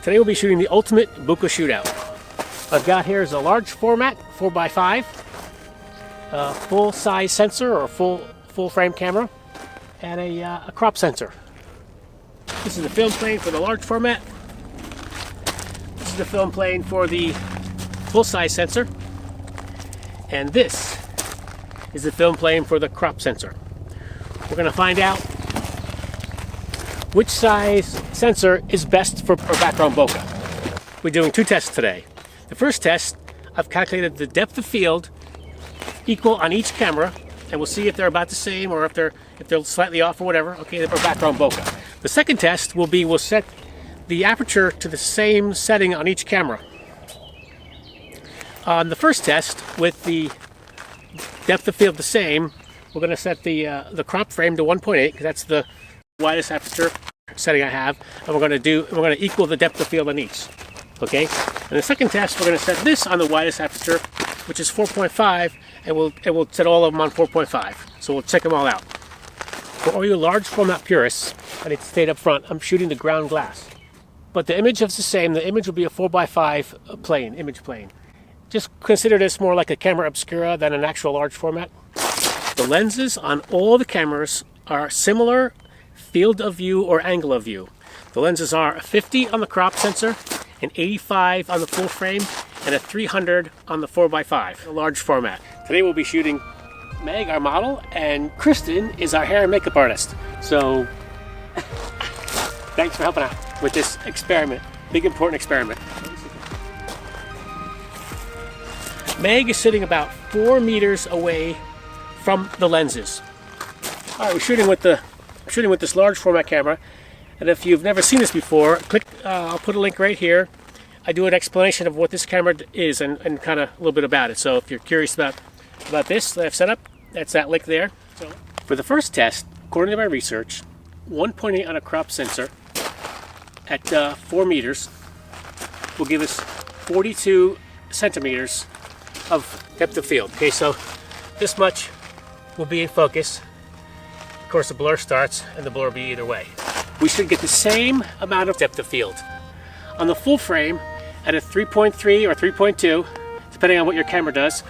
Today we'll be shooting the ultimate Bokeh shootout. I've got here is a large format 4x5, full size sensor or full frame camera, and a crop sensor. This is the film plane for the large format. This is the film plane for the full size sensor, and this is the film plane for the crop sensor. We're going to find out which size sensor is best for background bokeh. We're doing two tests today. The first test, I've calculated the depth of field equal on each camera, and we'll see if they're about the same or if they're slightly off or whatever. Okay, for background bokeh. The second test will be we'll set the aperture to the same setting on each camera. On the first test, with the depth of field the same, we're going to set the crop frame to 1.8 because that's the widest aperture setting I have, and we're going to equal the depth of field on each. Okay. And the second test, we're going to set this on the widest aperture, which is 4.5, and we'll set all of them on 4.5. So we'll check them all out. For all you large format purists, I need to state up front, I'm shooting the ground glass, but the image is the same. The image will be a 4x5 plane, image plane. Just consider this more like a camera obscura than an actual large format. The lenses on all the cameras are similar field of view or angle of view. The lenses are a 50 on the crop sensor, an 85 on the full frame, and a 300 on the 4x5, a large format. Today we'll be shooting Meg, our model, and Kristen is our hair and makeup artist. So thanks for helping out with this experiment, big important experiment. Meg is sitting about 4 meters away from the lenses. All right, we're shooting with this large format camera, and if you've never seen this before, click. I'll put a link right here. I do an explanation of what this camera is and kind of a little bit about it. So if you're curious about this that I've set up, that's that link there. So for the first test, according to my research, 1.8 on a crop sensor at 4 meters will give us 42 centimeters of depth of field. Okay, so this much will be in focus. Of course, the blur starts, and the blur will be either way. We should get the same amount of depth of field on the full frame at a 3.3 or 3.2, depending on what your camera does,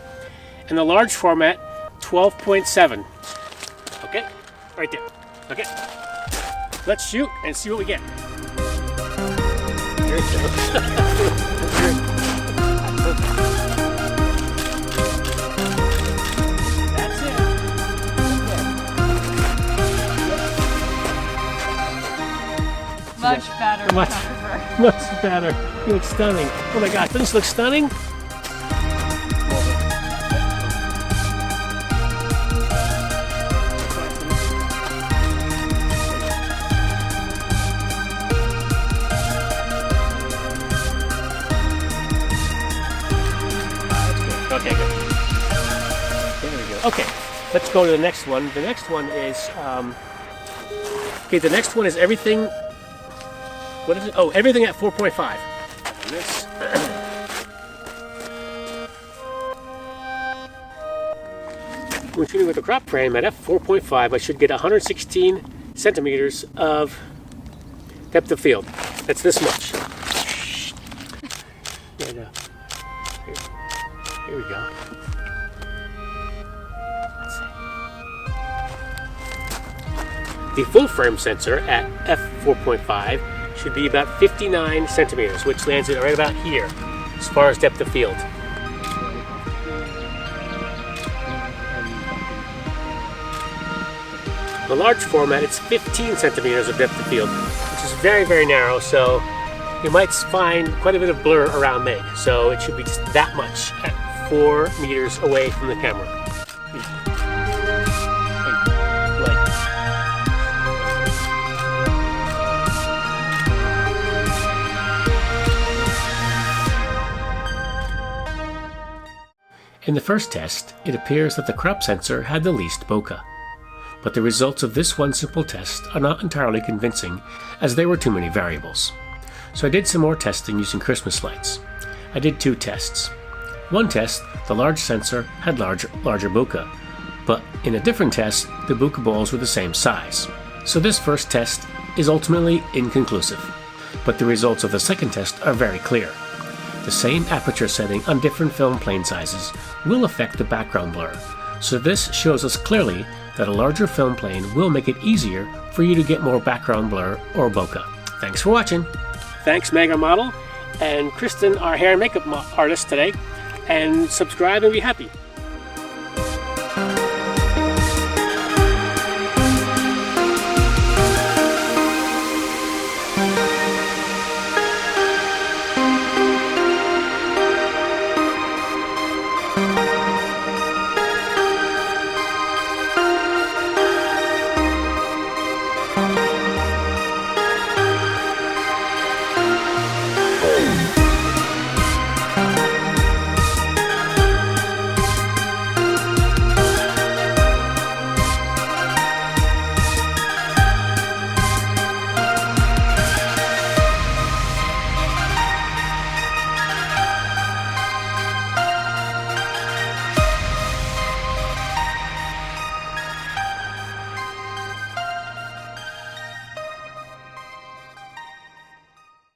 and the large format 12.7. Okay, right there. Okay, let's shoot and see what we get. Here it goes. Much better. Much better. You look stunning. Oh my gosh, doesn't this look stunning? Okay, good. There we go. Okay, let's go to the next one. The next one is the next one is everything. What is it? Oh, everything at 4.5. This. When shooting with the crop frame at f4.5, I should get 116 centimeters of depth of field. That's this much. There we go. Here we go. Let's see. The full frame sensor at f4.5 should be about 59 centimeters, which lands it right about here as far as depth of field. The large format, it's 15 centimeters of depth of field, which is very, very narrow, so you might find quite a bit of blur around Meg. So it should be just that much at 4 meters away from the camera. In the first test, it appears that the crop sensor had the least bokeh. But the results of this one simple test are not entirely convincing, as there were too many variables. So I did some more testing using Christmas lights. I did 2 tests. One test, the large sensor had larger bokeh, but in a different test, the bokeh balls were the same size. So this first test is ultimately inconclusive. but the results of the second test are very clear. The same aperture setting on different film plane sizes will affect the background blur, so this shows us clearly that a larger film plane will make it easier for you to get more background blur or bokeh. Thanks for watching. Thanks Meg, our model, and Kristen, our hair and makeup artist today, and subscribe and be happy.